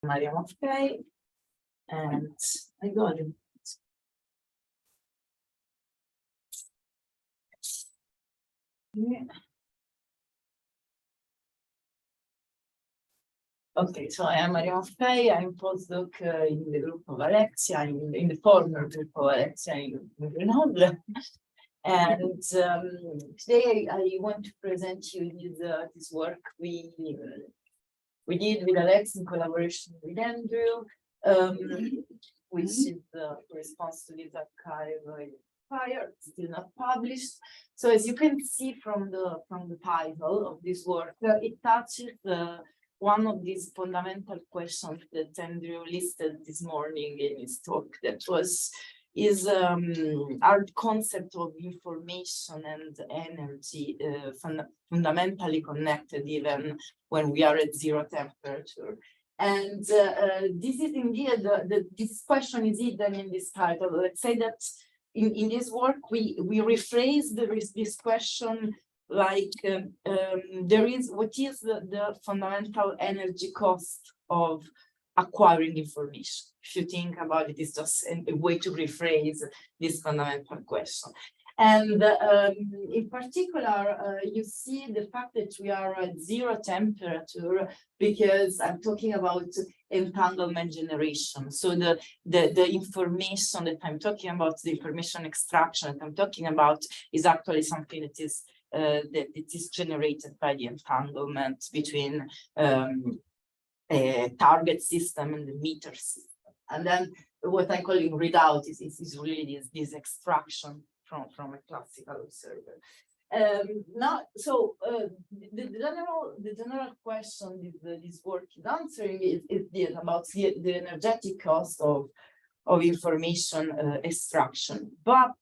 Maffei, and I got it. Yeah. Okay, so I am Maffei. I'm postdoc in the group of Alexia, in the former group of Alexia in Grenoble. And today I want to present you this work we did with Alex in collaboration with Andrew, which is the response to this archive fire, still not published. So as you can see from the title of this work, it touches one of these fundamental questions that Andrew listed this morning in his talk, that is our concept of information and energy fundamentally connected even when we are at zero temperature. And this is indeed, this question is hidden in this title. Let's say that in this work, we rephrase this question like what is the fundamental energy cost of acquiring information? If you think about it, it's just a way to rephrase this fundamental question. And in particular, you see the fact that we are at zero temperature because I'm talking about entanglement generation. So the information that I'm talking about, the information extraction that I'm talking about, is actually something that it is generated by the entanglement between a target system and the meter system. And then what I'm calling readout is really this extraction from a classical observer. Now, so the general question this work is answering is this about the energetic cost of information extraction. But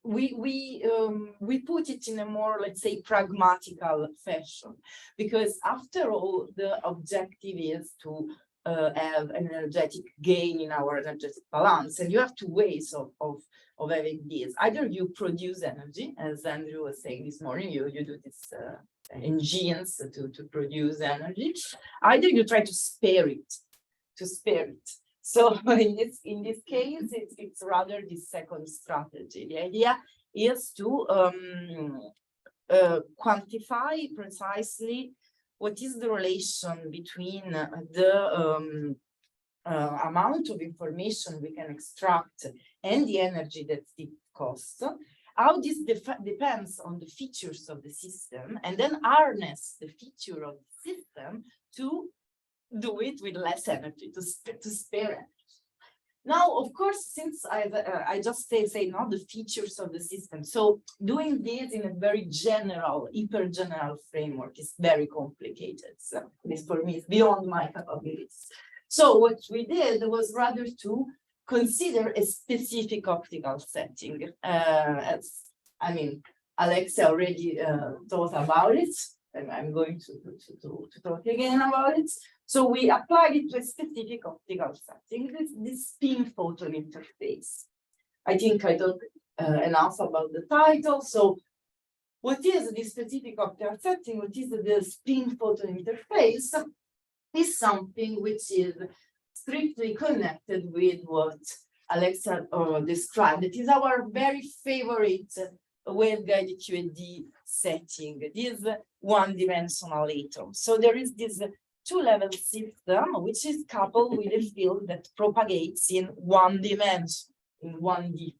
we put it in a more, let's say, pragmatical fashion, because after all, the objective is to have an energetic gain in our energetic balance, and you have two ways of having this. Either you produce energy, as Andrew was saying this morning, you do this engines to produce energy. Either you try to spare it. So in this case, it's rather the second strategy. The idea is to quantify precisely what is the relation between the amount of information we can extract and the energy that it costs, how this depends on the features of the system, and then harness the feature of the system to do it with less energy, to spare energy. Now, of course, since I just say not the features of the system, so doing this in a very general, hyper-general framework is very complicated. So this for me is beyond my capabilities. So what we did was rather to consider a specific optical setting. As I mean, Alexia already thought about it, and I'm going to talk again about it. So we applied it to a specific optical setting, this spin-photon interface. I think I talked enough about the title. So what is this specific optical setting? What is the spin-photon interface? Is something which is strictly connected with what Alexia described. It is our very favorite wave-guided QED setting, this one-dimensional atom. So there is this two-level system which is coupled with a field that propagates in one dimension, in 1D,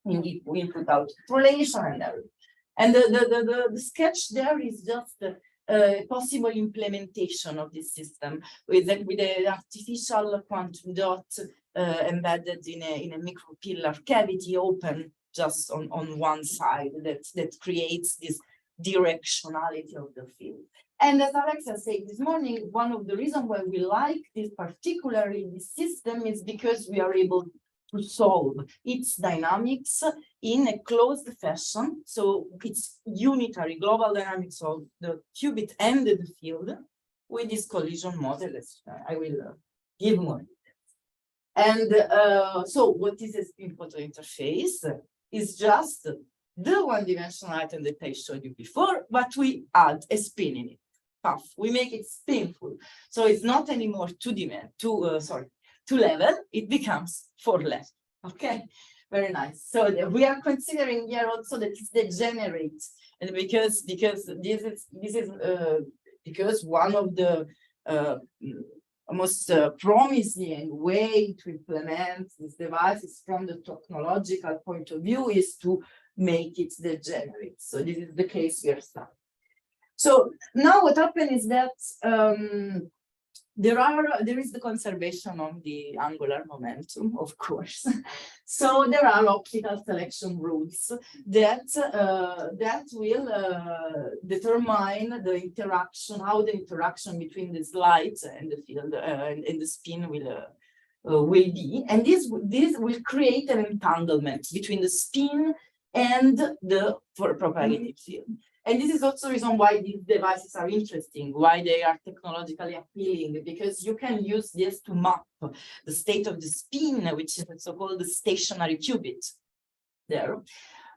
in input-output relation and everything. And the sketch there is just a possible implementation of this system with an artificial quantum dot embedded in a micropillar cavity open just on one side that creates this directionality of the field. And as Alexia said this morning, one of the reasons why we like this particularly this system is because we are able to solve its dynamics in a closed fashion. So it's unitary global dynamics of the qubit and the field with this collision model, as I will give more details. And so what is a spin-photon interface? Is just the one-dimensional item that I showed you before, but we add a spin in it. path. We make it spinful. So it's not anymore two level, it becomes 4 level. Okay, very nice. So we are considering here also that it's degenerate, and because one of the most promising way to implement these devices from the technological point of view is to make it degenerate. So this is the case we are starting. So now what happened is that there is the conservation of the angular momentum, of course. So there are optical selection rules that will determine the interaction, how the interaction between this light and the field and the spin will be, and this will create an entanglement between the spin and the propagating field. And this is also the reason why these devices are interesting, why they are technologically appealing, because you can use this to map the state of the spin, which is so-called the stationary qubit there,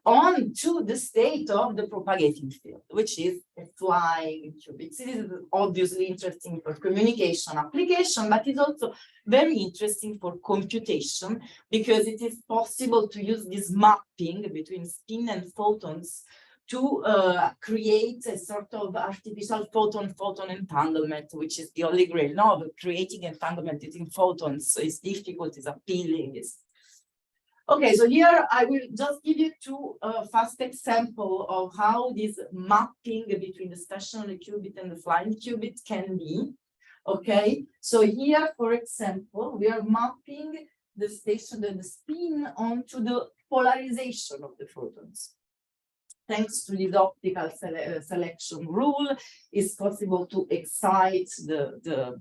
onto the state of the propagating field, which is a flying qubit. This is obviously interesting for communication application, but it's also very interesting for computation, because it is possible to use this mapping between spin and photons to create a sort of artificial photon entanglement, which is the holy grail. No, creating entanglement between photons is difficult, is appealing. Okay, so here I will just give you two fast examples of how this mapping between the stationary qubit and the flying qubit can be. Okay, so here, for example, we are mapping the spin onto the polarization of the photons. Thanks to this optical selection rule, it's possible to excite the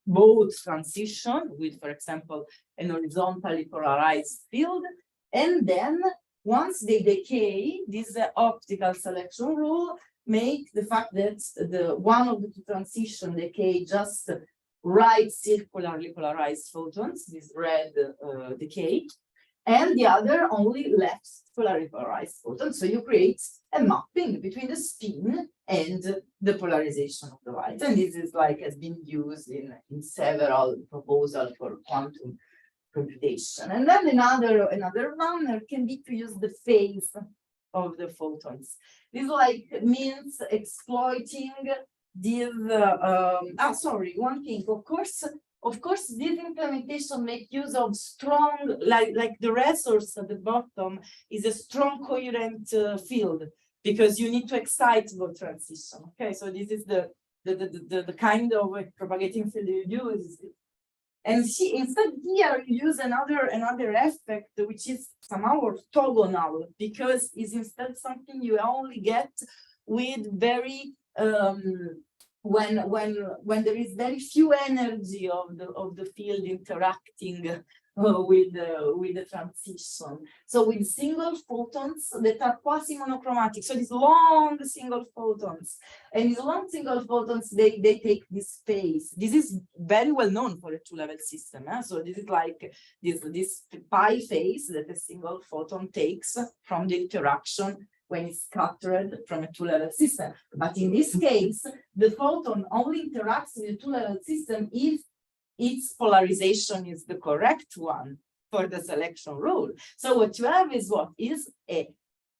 both transition with, for example, an horizontally polarized field, and then once they decay, this optical selection rule make the fact that the one of the two transition decay just right circularly polarized photons, this red decay, and the other only left polarized photons. So you create a mapping between the spin and the polarization of the light. And this is has been used in several proposals for quantum computation. And then another manner can be to use the phase of the photons. This means exploiting these one thing, of course, this implementation makes use of strong, like the resource at the bottom is a strong coherent field, because you need to excite both transition. Okay, so this is the kind of propagating field you use. And instead here you use another effect, which is somehow orthogonal, because it's instead something you only get with very when there is very few energy of the field interacting with the transition. So with single photons that are quasi-monochromatic, so these long single photons, and these long single photons, they take this space. This is very well known for a two-level system. So this is this pi phase that a single photon takes from the interaction when it's scattered from a two-level system. But in this case, the photon only interacts with a two-level system if its polarization is the correct one for the selection rule. So what you have is a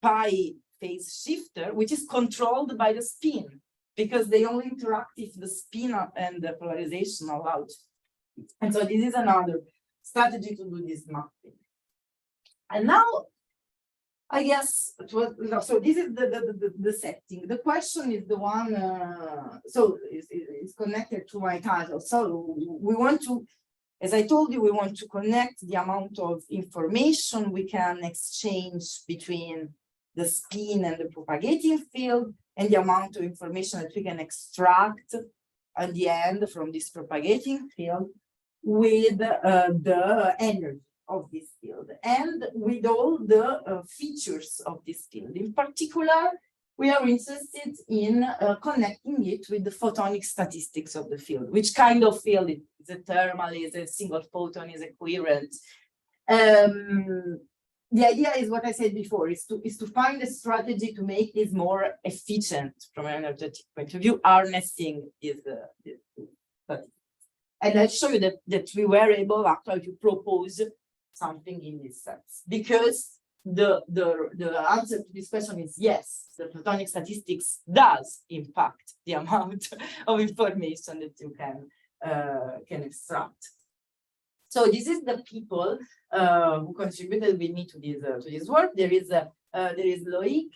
pi phase shifter, which is controlled by the spin, because they only interact if the spin and the polarization are allowed. And so this is another strategy to do this mapping. And now, I guess, so this is the setting. The question is the one, so it's connected to my title. So we want to, as I told you, we want to connect the amount of information we can exchange between the spin and the propagating field, and the amount of information that we can extract at the end from this propagating field with the energy of this field, and with all the features of this field. In particular, we are interested in connecting it with the photonic statistics of the field. Which kind of field is a thermal, is a single photon, is a coherent. the idea is what I said before, is to find a strategy to make this more efficient from an energetic point of view, harnessing is and I'll show you that we were able actually to propose something in this sense, because the answer to this question is yes, the photonic statistics does impact the amount of information that you can extract. So this is the people who contributed with me to this work. There is Loic,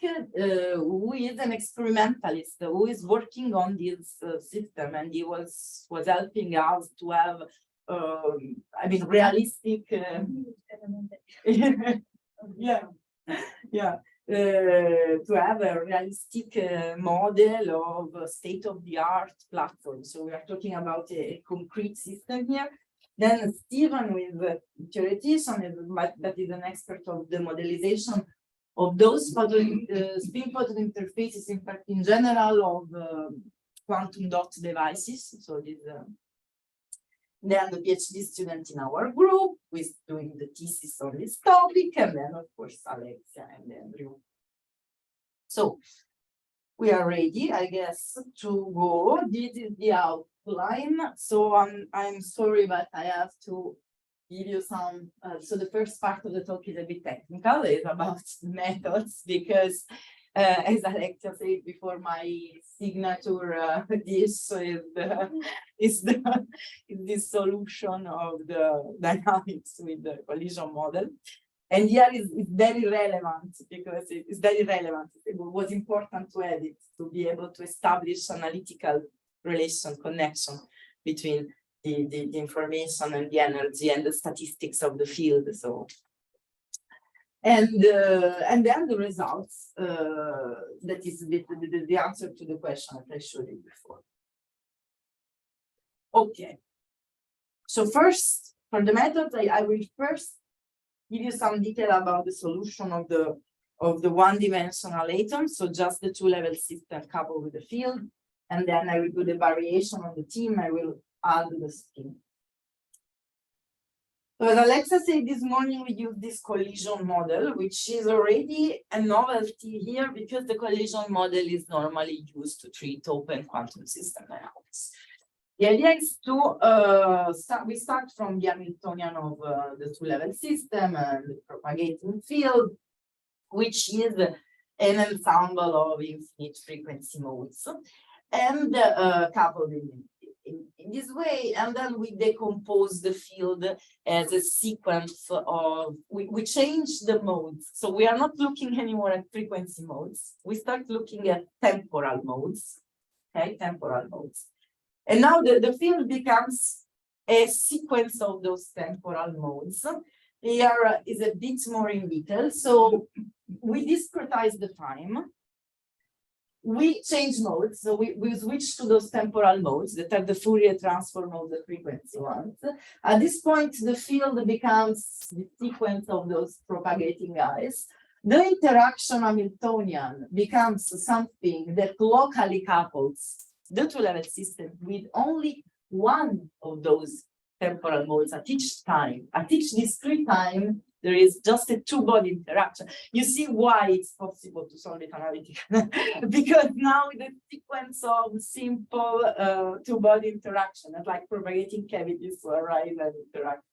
who is an experimentalist who is working on this system, and he was helping us to have, I mean, realistic. To have a realistic model of a state-of-the-art platform. So we are talking about a concrete system here. Then Stephen, with a theoretician, that is an expert of the modelization of those spin-photon interfaces, in fact, in general, of quantum dot devices. So this, then the PhD student in our group who is doing the thesis on this topic, and then of course Alexia and Andrew. So we are ready, I guess, to go. This is the outline. So I'm sorry, but I have to give you some. So the first part of the talk is a bit technical. It's about methods, because as Alexia said before, my signature dish is the solution of the dynamics with the collision model. And here is very relevant, because it is very relevant. It was important to have it to be able to establish analytical connection between the information and the energy and the statistics of the field. So, and then the results, that is the answer to the question that I showed you before. Okay. So first, for the method, I will first give you some detail about the solution of the one-dimensional atom, so just the two-level system coupled with the field, and then I will do the variation on the team. I will add the spin. So as Alexa said this morning, we use this collision model, which is already a novelty here, because the collision model is normally used to treat open quantum system dynamics. The idea is to we start from the Hamiltonian of the two-level system and the propagating field, which is an ensemble of infinite frequency modes, and coupled in this way, and then we decompose the field as a sequence of, we change the modes. So we are not looking anymore at frequency modes. We start looking at temporal modes, okay, temporal modes. And now the field becomes a sequence of those temporal modes. Here is a bit more in detail. So we discretize the time. We change modes. So we switch to those temporal modes that are the Fourier transform of the frequency ones. At this point, the field becomes the sequence of those propagating guys. The interaction Hamiltonian becomes something that locally couples the two-level system with only one of those temporal modes at each time. At each discrete time, there is just a two-body interaction. You see why it's possible to solve it analytically, because now the sequence of simple two-body interaction, like propagating cavities to arrive and interact.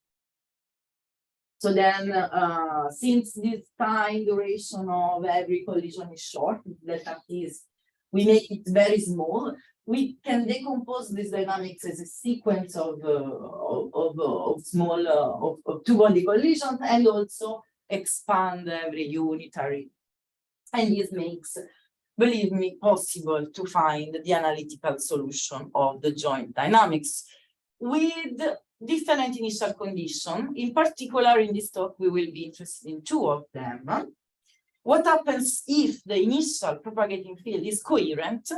So then, since this time duration of every collision is short, that is, we make it very small, we can decompose this dynamics as a sequence of small two-body collisions, and also expand every unitary. And this makes, believe me, possible to find the analytical solution of the joint dynamics with different initial conditions. In particular, in this talk, we will be interested in two of them. What happens if the initial propagating field is coherent?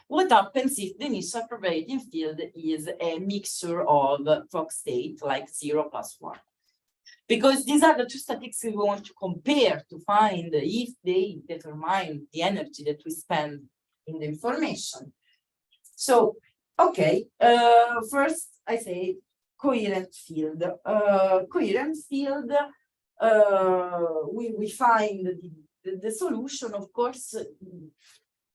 What happens if the initial propagating field is a mixture of Fock state, like 0 plus 1? Because these are the two statistics we want to compare to find if they determine the energy that we spend in the information. So, okay, first I say coherent field. Coherent field we find the solution, of course,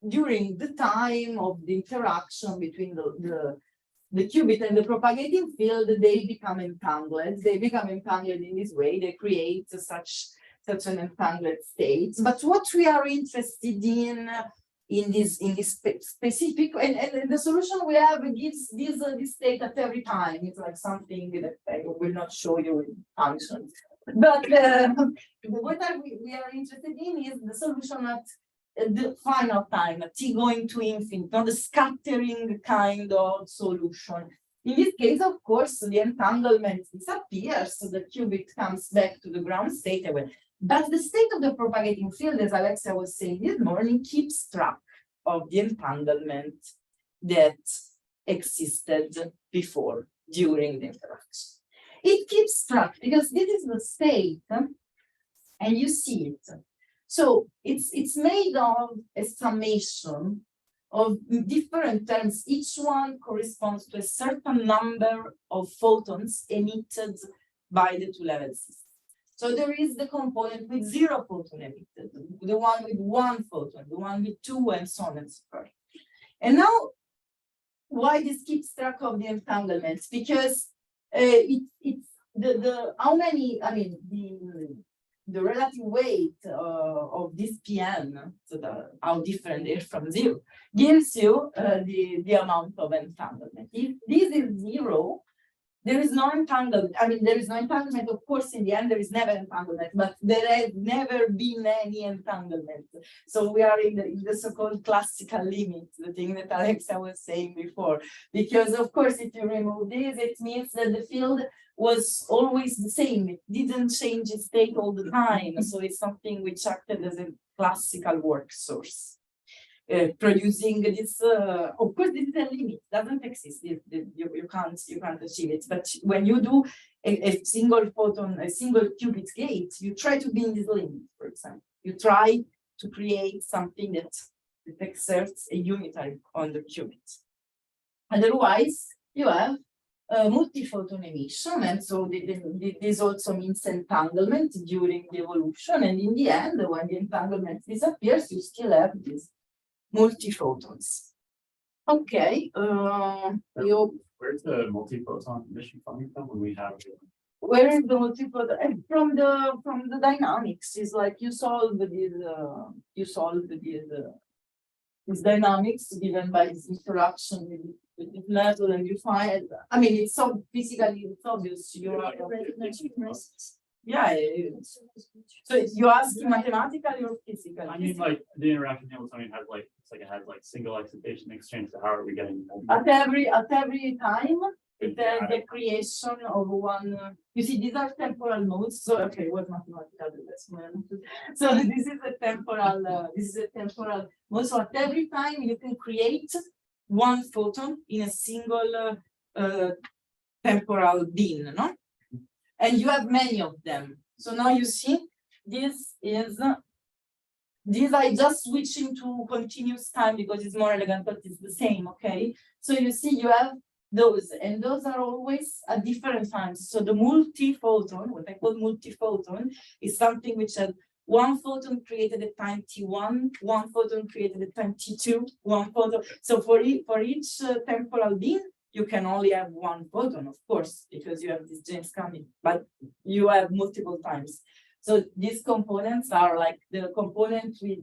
during the time of the interaction between the qubit and the propagating field. They become entangled. They become entangled in this way. They create such an entangled state. But what we are interested in this specific, and the solution we have gives this state at every time. It's like something that I will not show you in functions. But what we are interested in is the solution at the final time, at t going to infinite, not the scattering kind of solution. In this case, of course, the entanglement disappears, so the qubit comes back to the ground state. But the state of the propagating field, as Alexia was saying this morning, keeps track of the entanglement that existed before, during the interaction. It keeps track because this is the state, and you see it. So it's made of a summation of different terms. Each one corresponds to a certain number of photons emitted by the two-level system. So there is the component with 0 photon emitted, the one with 1 photon, the one with 2, and so on and so forth. And now, why this keeps track of the entanglements? Because it's how many, I mean, the relative weight of this PM, so how different they are from 0, gives you the amount of entanglement. If this is 0, there is no entanglement. I mean, there is no entanglement. Of course, in the end, there is never entanglement, but there has never been any entanglement. So we are in the so-called classical limit, the thing that Alexia was saying before. Because, of course, if you remove this, it means that the field was always the same. It didn't change its state all the time. So it's something which acted as a classical work source. Producing this, of course, this is a limit, doesn't exist. You can't achieve it. But when you do a single photon, a single qubit gate, you try to be in this limit, for example. You try to create something that exerts a unitary on the qubit. Otherwise, you have multi-photon emission, and so this also means entanglement during the evolution. And in the end, when the entanglement disappears, you still have this multi-photons. Okay. Where's the multi-photon emission coming from when we have? Where is the multi-photon? From the dynamics. It's like you solve this dynamics given by this interaction with this method, and you find. I mean, it's so physically it's obvious. You are. Yeah. So you ask mathematically or physically? I mean, like the interaction Hamiltonian has like it has like single excitation exchange. So how are we getting at every time? It has the creation of one. You see, these are temporal modes. So okay, what mathematical is? So this is a temporal. mode. So at every time you can create one photon in a single temporal bin, no? And you have many of them. So now you see, this I just switch into continuous time because it's more elegant, but it's the same, okay? So you see, you have those, and those are always at different times. So the multi-photon, what I call multi-photon, is something which has one photon created at time t1, one photon created at time t2, one photon. So for each temporal bin, you can only have one photon, of course, because you have this James coming, but you have multiple times. So these components are like the component with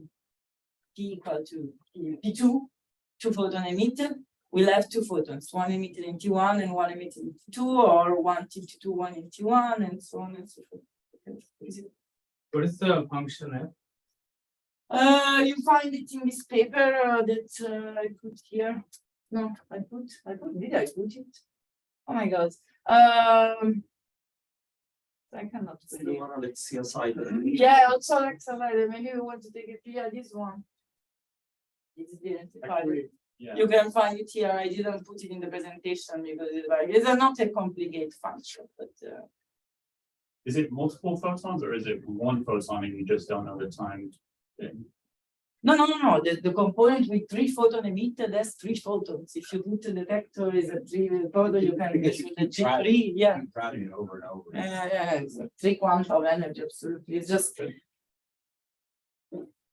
P equal to P2, 2 photon emitted, we'll have 2 photons, one emitted in T1 and one emitted in T2, or one T2, one in T1, and so on and so forth. What is the function F? You find it in this paper that I put here. No, did I put it? Oh my God. I cannot see. Let's see aside. Yeah, also accelerated. Maybe we want to take it here. This one. It's identified. Yeah. You can find it here. I didn't put it in the presentation because it's not a complicated function, but Is it multiple photons or is it one photon and you just don't know the time? No. The component with 3 photons emitted has 3 photons. If you put the detector is a 3 photon, you can get the G3. Yeah. Keep routing it over and over. Yeah, it's a 3 quanta of energy, absolutely. It's just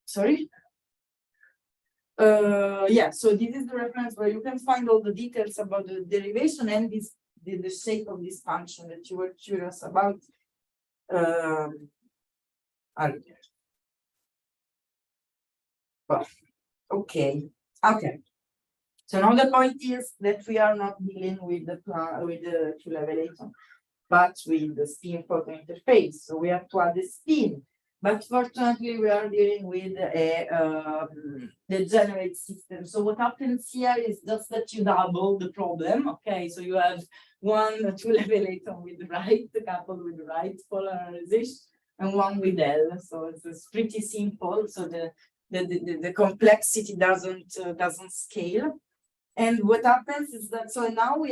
sorry. Yeah, so this is the reference where you can find all the details about the derivation and this the shape of this function that you were curious about. Well, okay. So now the point is that we are not dealing with the two-level atom, but with the spin-photon interface. So we have to add the spin. But fortunately, we are dealing with a degenerate system. So what happens here is just that you double the problem. Okay, so you have one two-level atom with the right coupled with the right polarization, and one with L. So it's pretty simple. So the complexity doesn't scale. And what happens is that so now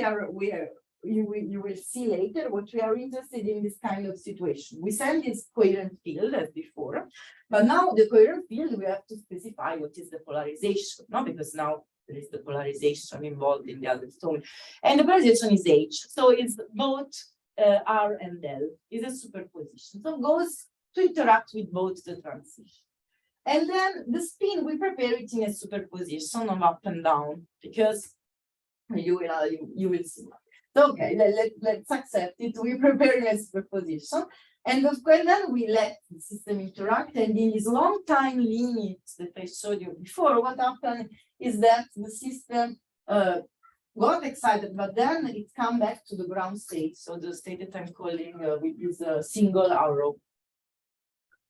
you will see later what we are interested in this kind of situation. We send this coherent field as before, but now the coherent field we have to specify what is the polarization, no? Because now there is the polarization involved in the other story, and the polarization is H, so it's both R and L is a superposition, so it goes to interact with both the transition. And then the spin, we prepare it in a superposition of up and down, because you will see. So, okay, let's accept it. We prepare a superposition. And of course, then we let the system interact. And in this long time limit that I showed you before, what happened is that the system got excited, but then it come back to the ground state. So the state that I'm calling with this single arrow.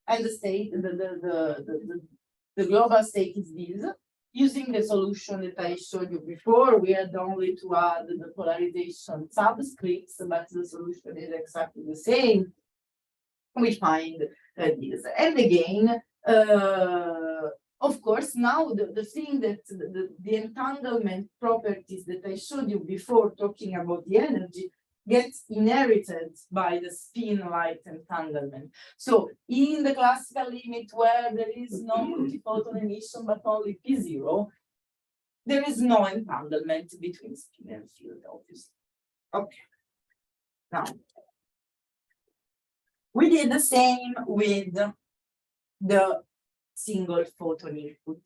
And the state, the global state is this. Using the solution that I showed you before, we had only to add the polarization subscripts, but the solution is exactly the same. We find this. And again, of course, now the thing that the entanglement properties that I showed you before talking about the energy gets inherited by the spin-like entanglement. So in the classical limit where there is no multi-photon emission but only P0, there is no entanglement between spin and field, obviously. Okay. Now, we did the same with the single photon input.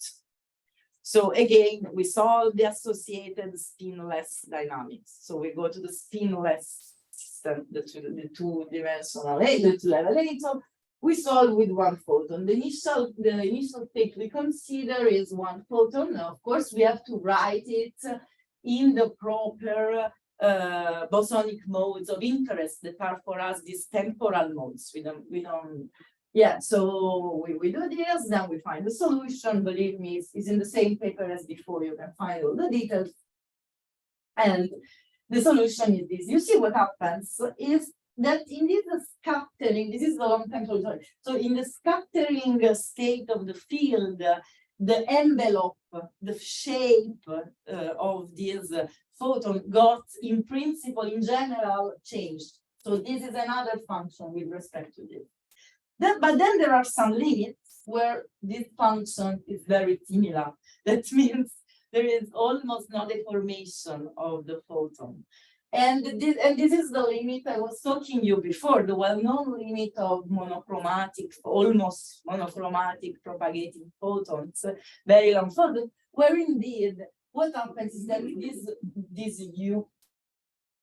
So again, we solve the associated spinless dynamics. So we go to the spinless system, the two-dimensional, the two-level atom. We solve with 1 photon. The initial state we consider is 1 photon. Now, of course, we have to write it in the proper bosonic modes of interest that are for us these temporal modes. We don't. Yeah, so we do this, then we find the solution. Believe me, it's in the same paper as before. You can find all the details. And the solution is this. You see what happens is that in this scattering, this is the long time solution. So in the scattering state of the field, the envelope, the shape of this photon got in principle, in general, changed. So this is another function with respect to this. But then there are some limits where this function is very similar. That means there is almost no deformation of the photon. And this is the limit I was talking to you before, the well-known limit of monochromatic, almost monochromatic propagating photons, very long photons, where indeed what happens is that this U,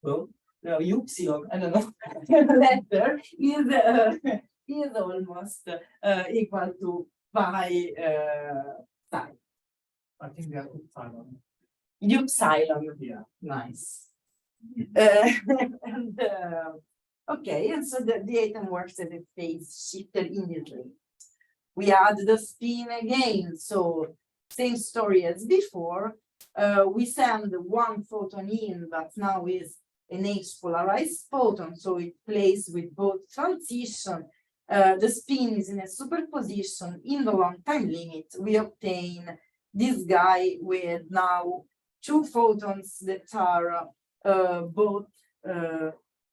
well, no, upsilon, I don't know, letter is almost equal to pi psi. I think they are upsilon. Upsilon, Yeah. nice. Okay, and so the atom works as a phase shifter in this limit. We add the spin again, so same story as before. We send 1 photon in, but now is an H polarized photon, so it plays with both transition. The spin is in a superposition in the long time limit. We obtain this guy with now 2 photons that are both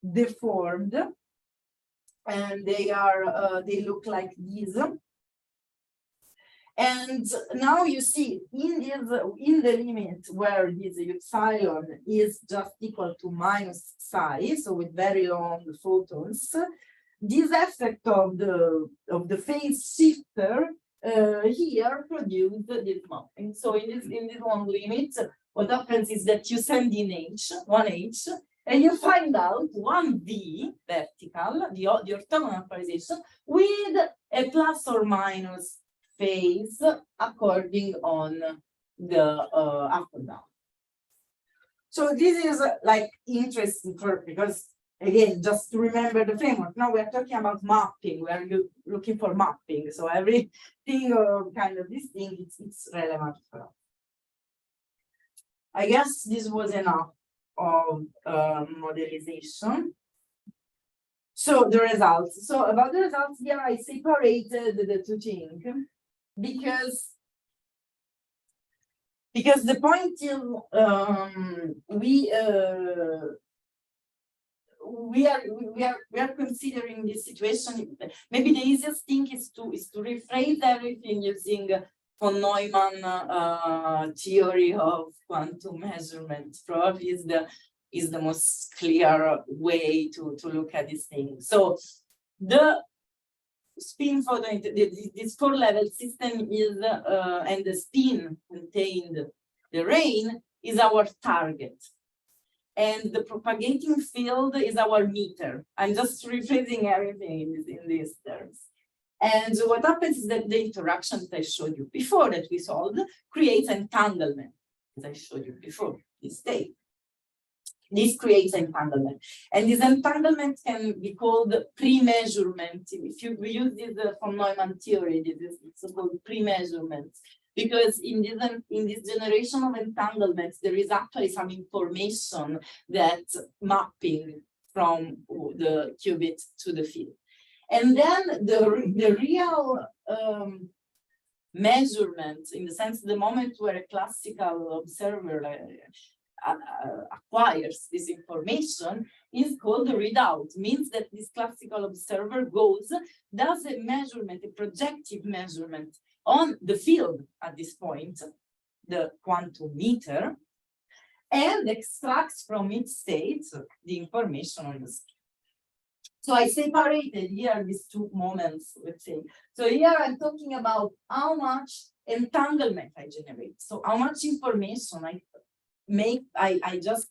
deformed, and they look like this. And now you see in the limit where this epsilon is just equal to minus psi, so with very long photons, this effect of the phase shifter here produce this mapping. So in this long limit, what happens is that you send in one H, and you find out one V vertical, the orthogonal polarization, with a plus or minus phase according on the up or down. So this is like interesting because again, just to remember the framework. Now we're talking about mapping. We are looking for mapping. So everything kind of this thing, it's relevant for us. I guess this was enough of modelization. So the results. So about the results here, I separated the two things because the point is we are considering this situation. Maybe the easiest thing is to rephrase everything using von Neumann theory of quantum measurement. Probably is the most clear way to look at this thing. So the spin-photon, this 4-level system is and the spin contained the rain is our target. And the propagating field is our meter. I'm just rephrasing everything in these terms. And what happens is that the interaction that I showed you before that we solved creates entanglement, as I showed you before, this state. This creates entanglement. And this entanglement can be called pre-measurement. If we use this von Neumann theory, it's called pre-measurement. Because in this generation of entanglements, there is actually some information that's mapping from the qubit to the field. And then the real measurement, in the sense the moment where a classical observer acquires this information, is called the readout. Means that this classical observer does a measurement, a projective measurement on the field at this point, the quantum meter, and extracts from its state the information on the screen. So I separated here these two moments, let's say. So here I'm talking about how much entanglement I generate. So how much information I just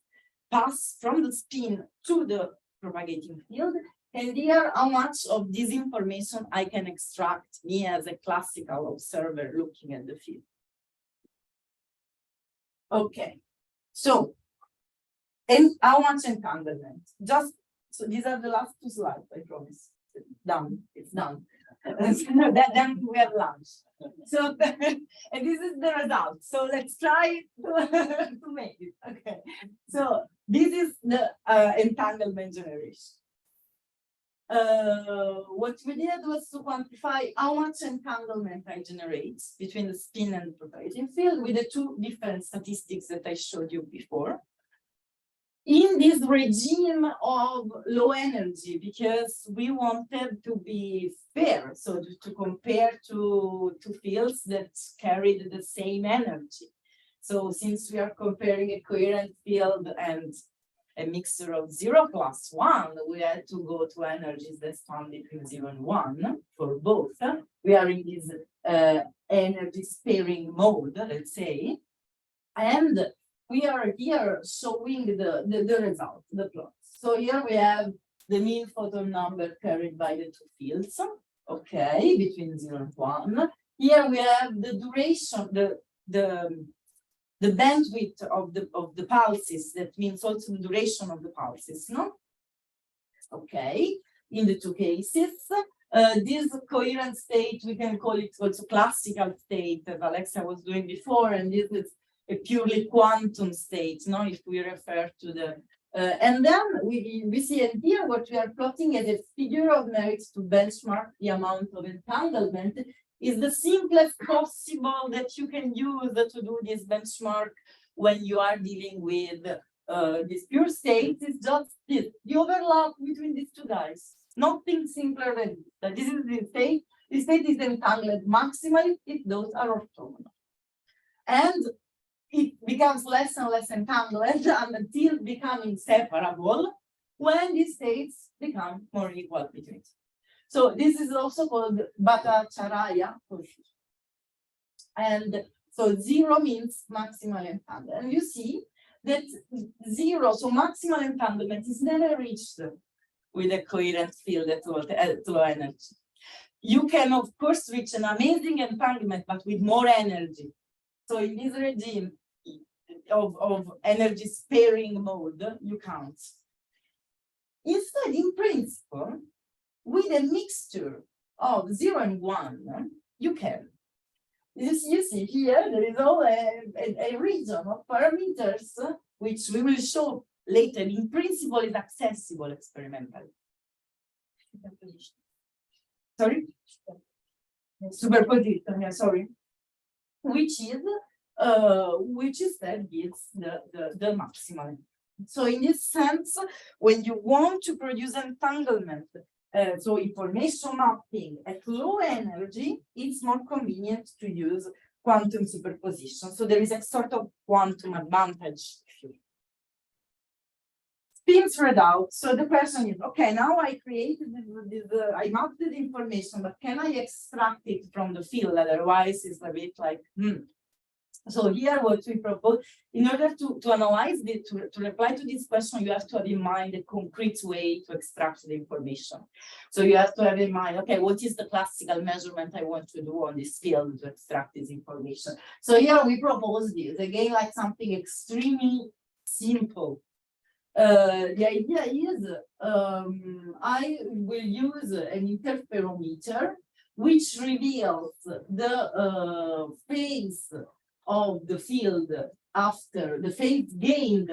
pass from the spin to the propagating field. And here, how much of this information I can extract, me as a classical observer looking at the field. Okay, so, and how much entanglement? So these are the last two slides, I promise. Done, it's done. Then we have lunch. So, and this is the result. So let's try to make it. Okay, so this is the entanglement generation. What we did was to quantify how much entanglement I generate between the spin and the propagating field with the two different statistics that I showed you before. In this regime of low energy, because we wanted to be fair, so to compare to fields that carried the same energy. So since we are comparing a coherent field and a mixture of 0 plus 1, we had to go to energies that stand between 0 and 1 for both. We are in this energy sparing mode, let's say. And we are here showing the result, the plot. So here we have the mean photon number carried by the two fields, okay, between 0 and 1. Here we have the duration, the bandwidth of the pulses. That means also the duration of the pulses, no? Okay, in the two cases. This coherent state, we can call it also classical state, as Alexa was doing before, and this is a purely quantum state, no? If we refer to the and then we see in here what we are plotting as a figure of merit to benchmark the amount of entanglement is the simplest possible that you can use to do this benchmark when you are dealing with this pure state. Is just this, the overlap between these two guys. Nothing simpler than this. This is the state the state is entangled maximally if those are orthogonal. And it becomes less and less entangled until becoming separable when these states become more equal between. So this is also called Bhattacharya coefficient. And so 0 means maximal entanglement. And you see that 0, so maximal entanglement is never reached with a coherent field at low energy. You can, of course, reach an amazing entanglement, but with more energy. So in this regime of energy sparing mode, you can't. Instead, in principle, with a mixture of 0 and 1, you can. You see here, there is all a region of parameters, which we will show later, in principle is accessible experimentally. Sorry? Superposition, yeah, sorry. Which is that gives the maximum. So in this sense, when you want to produce entanglement, so information mapping at low energy, it's more convenient to use quantum superposition. So there is a sort of quantum advantage. Spin spread out. So the question is, okay, now I created I mapped the information, but can I extract it from the field? Otherwise, it's a bit like, So here what we propose, in order to analyze it, to reply to this question, you have to have in mind a concrete way to extract the information. So you have to have in mind, okay, what is the classical measurement I want to do on this field to extract this information? So here we propose this, again, like something extremely simple. The idea is I will use an interferometer which reveals the phase of the field after the phase gained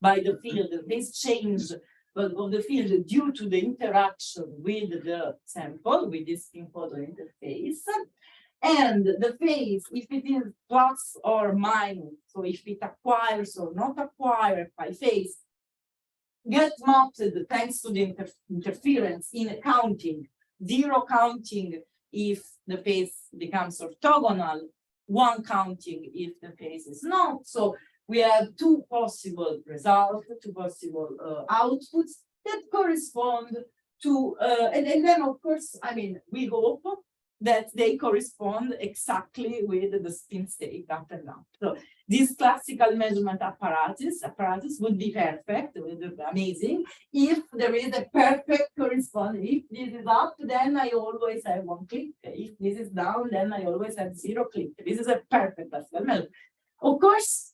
by the field, the phase change of the field due to the interaction with the sample, with this spin-photon interface. And the phase, if it is plus or minus, so if it acquires or not acquires by phase, gets mapped thanks to the interference in counting, 0 counting if the phase becomes orthogonal, 1 counting if the phase is not. So we have 2 possible results, 2 possible outputs that correspond to, and then of course, I mean, we hope that they correspond exactly with the spin state up and down. So this classical measurement apparatus would be perfect, would be amazing, if there is a perfect correspondence. If this is up, then I always have 1 click. If this is down, then I always have 0 click. This is a perfect classical measurement. Of course,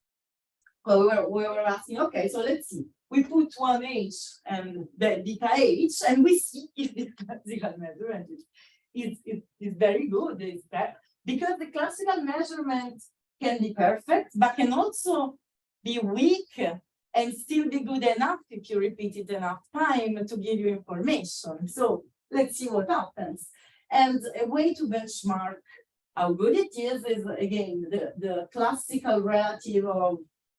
we were asking, okay, so let's see. We put 1h and the beta h, and we see if this classical measurement is very good. Is that because the classical measurement can be perfect, but can also be weak and still be good enough if you repeat it enough time to give you information. So let's see what happens. And a way to benchmark how good it is again the classical relative of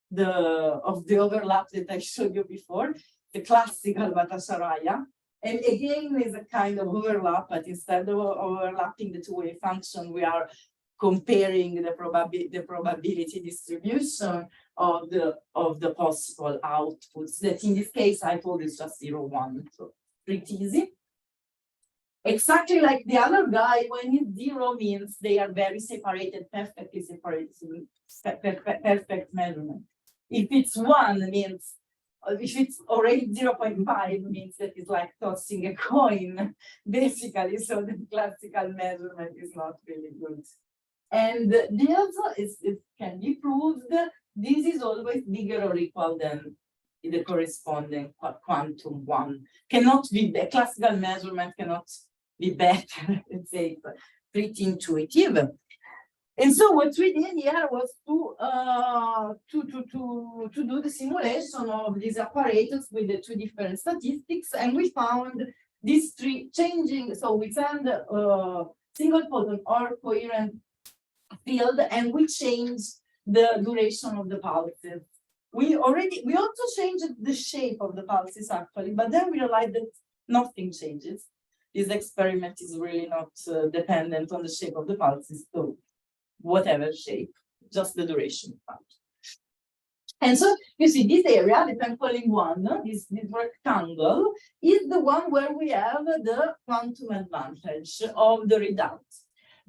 the overlap that I showed you before, the classical Bhattacharya. And again, is a kind of overlap, but instead of overlapping the two-way function, we are comparing the probability distribution of the possible outputs. That in this case, I told is just 0, 1, so pretty easy. Exactly like the other guy, when it's 0 means they are very separated, perfectly separated, perfect measurement. If it's 1 means, if it's already 0.5 means that it's like tossing a coin, basically, so the classical measurement is not really good. And this it can be proved, this is always bigger or equal than the corresponding quantum one. Cannot be, the classical measurement cannot be better, let's say, it's pretty intuitive. And so what we did here was to do the simulation of these apparatus with the 2 different statistics, and we found these 3 changing. So we send single-photon or coherent field, and we changed the duration of the pulses. We also changed the shape of the pulses actually, but then we realized that nothing changes. this experiment is really not dependent on the shape of the pulses, so whatever shape, just the duration part. And so you see this area, the temporal one, this rectangle, is the one where we have the quantum advantage of the redoubt.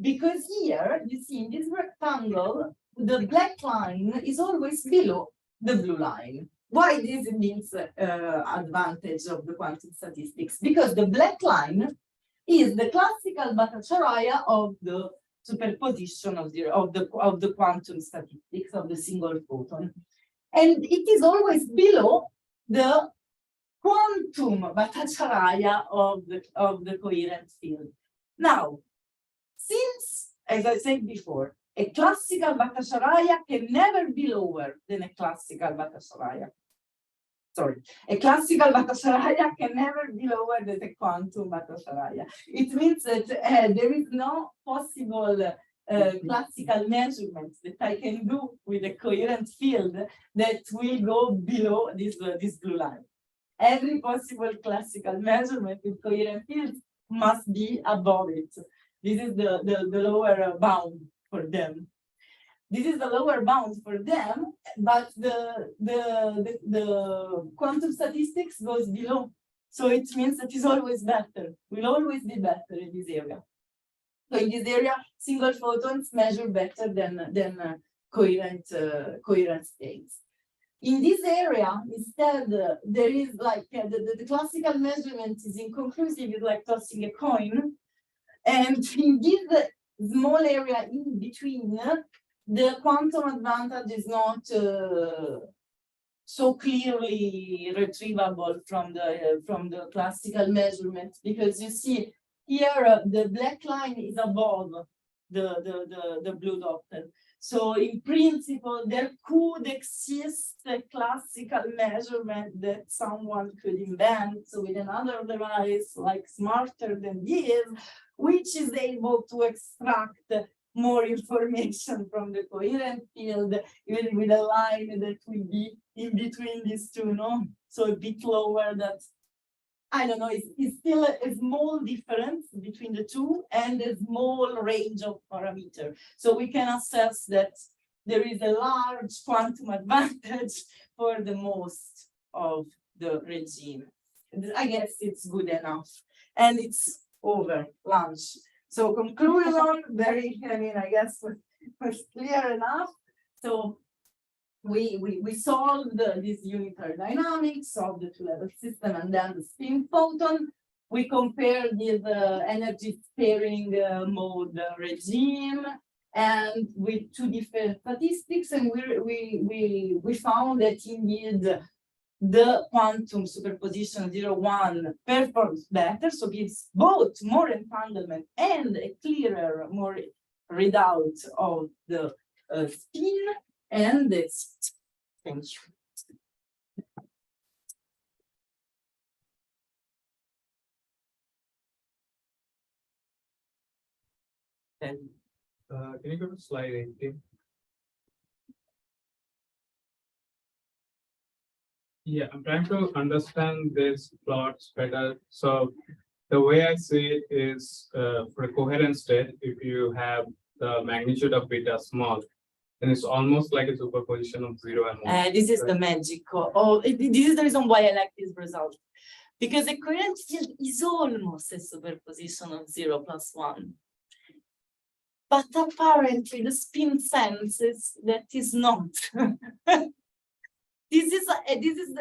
Because here, you see in this rectangle, the black line is always below the blue line. Why this means advantage of the quantum statistics? Because the black line is the classical Bhattacharya of the superposition of the quantum statistics of the single photon. And it is always below the quantum Bhattacharya of the coherent field. Now, since, as I said before, a classical Bhattacharya can never be lower than a classical Bhattacharya. Sorry, a classical Bhattacharya can never be lower than a quantum Bhattacharya. It means that there is no possible classical measurements that I can do with a coherent field that will go below this blue line. Every possible classical measurement with coherent fields must be above it. This is the lower bound for them. This is the lower bound for them, but the quantum statistics goes below. So it means that it's always better, will always be better in this area. So in this area, single photons measure better than coherent states. In this area, instead, there is like the classical measurement is inconclusive, it's like tossing a coin. And in this small area in between, the quantum advantage is not so clearly retrievable from the classical measurement, because you see here the black line is above the blue dotted. So in principle, there could exist a classical measurement that someone could invent with another device like smarter than this, which is able to extract more information from the coherent field, even with a line that will be in between these two, no? So a bit lower, that, I don't know, it's still a small difference between the two and a small range of parameters. So we can assess that there is a large quantum advantage for the most of the regime. I guess it's good enough. And it's over, lunch. So conclusion, I guess was clear enough. So we solved this unitary dynamics, solved the two-level system, and then the spin-photon. We compared this energy sparing mode regime, and with two different statistics, and we found that indeed the quantum superposition 0-1 performs better, so gives both more entanglement and a clearer, more readout of the spin. And it's, thank you. Can you go to slide 18? Yeah, I'm trying to understand these plots better. So the way I see it is for a coherent state, if you have the magnitude of beta small, then it's almost like a superposition of 0 and 1. This is the magic. This is the reason why I like this result. Because the coherent field is almost a superposition of 0 plus 1. But apparently the spin senses that is not. This is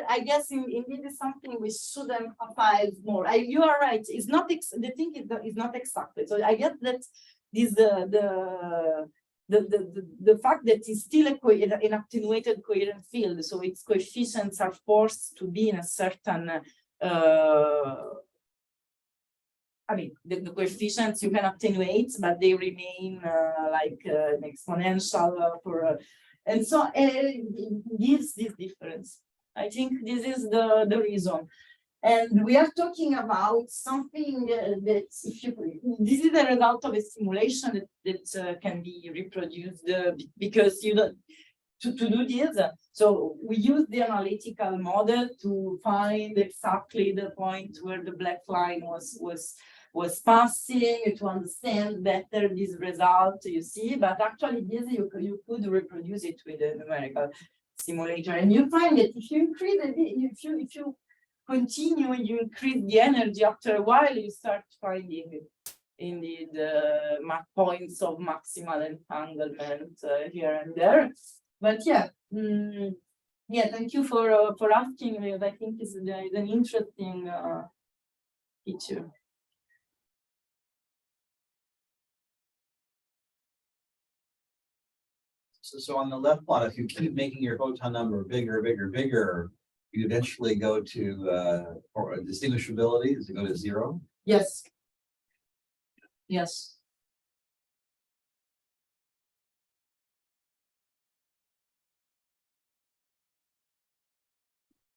I guess indeed is something we should emphasize more. You are right. It's not the thing is not exactly. So I guess that this the fact that it's still an attenuated coherent field, so its coefficients are forced to be in a certain. I mean, the coefficients you can attenuate, but they remain like an exponential for. And so it gives this difference. I think this is the reason. And we are talking about something that, this is the result of a simulation that can be reproduced because you don't, to do this. So we use the analytical model to find exactly the point where the black line was was passing to understand better this result, you see, but actually this you could reproduce it with a numerical simulator, and you find that if you increase it, if you continue and you increase the energy, after a while you start finding indeed points of maximal entanglement here and there. But yeah, yeah, thank you for asking me. I think it's an interesting feature. So on the left plot, if you keep making your photon number bigger, you eventually go to or distinguishability. Does it go to 0? Yes. Yes.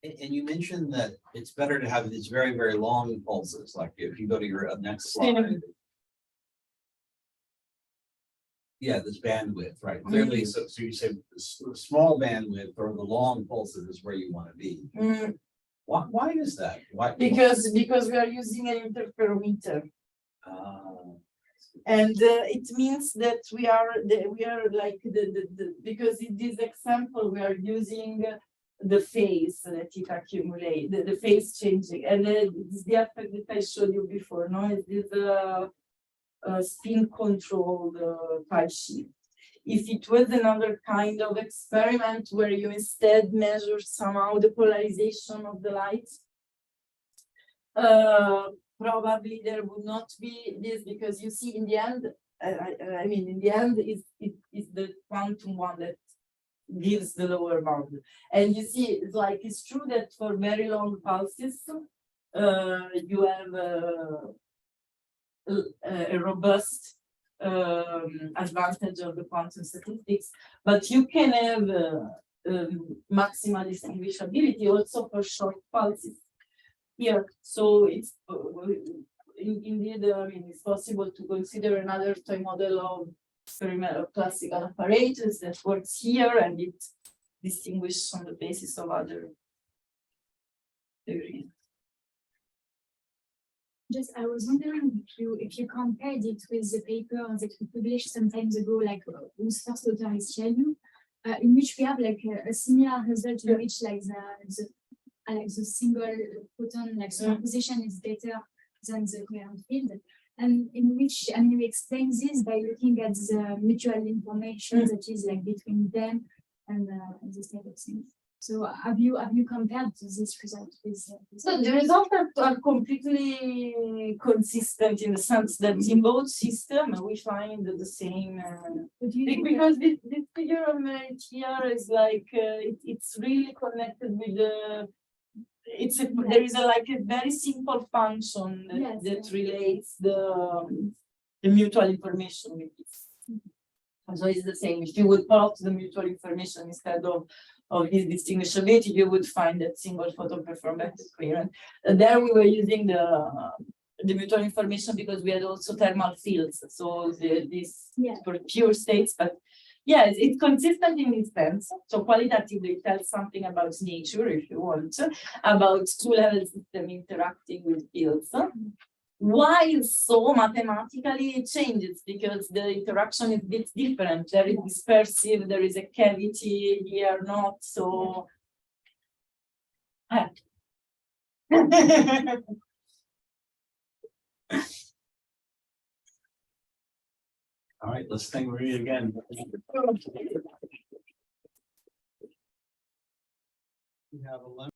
And you mentioned that it's better to have these very, very long pulses. Like if you go to your next slide. Yeah, this bandwidth, right? Clearly, so you say the small bandwidth or the long pulses is where you want to be. Why is that? Why? Because we are using an interferometer. And it means that we are like because in this example we are using the phase that it accumulates, the phase changing, and it's the effect that I showed you before. No, it is spin controlled type shift. If it was another kind of experiment where you instead measure somehow the polarization of the light, probably there would not be this, because you see in the end, I mean in the end is the quantum one that gives the lower bound. And you see, it's true that for very long pulses, you have a robust advantage of the quantum statistics, but you can have maximal distinguishability also for short pulses here. So it's indeed, I mean, it's possible to consider another toy model of experimental classical apparatus that works here, and it distinguishes on the basis of other theories. Just, I was wondering if you compared it with the paper that we published some time ago, like whose first author is Chianu, in which we have like a similar result in which like the single photon like superposition is better than the coherent field, and in which, I mean, we explain this by looking at the mutual information that is like between them and this type of thing. So have you compared this result with? So the results are completely consistent in the sense that in both systems we find the same. Because this figure of merit here is like it's really connected with the. There is like a very simple function that relates the mutual information with this. So it's the same. If you would plot the mutual information instead of this distinguishability, you would find that single photon perform better coherent. There we were using the mutual information because we had also thermal fields. So these for pure states, but yeah, it's consistent in this sense. So qualitatively it tells something about nature, if you want, about two-level system interacting with fields. While so mathematically it changes because the interaction is a bit different. There is dispersive, there is a cavity here, not so. All right, let's think read it again. We have 11.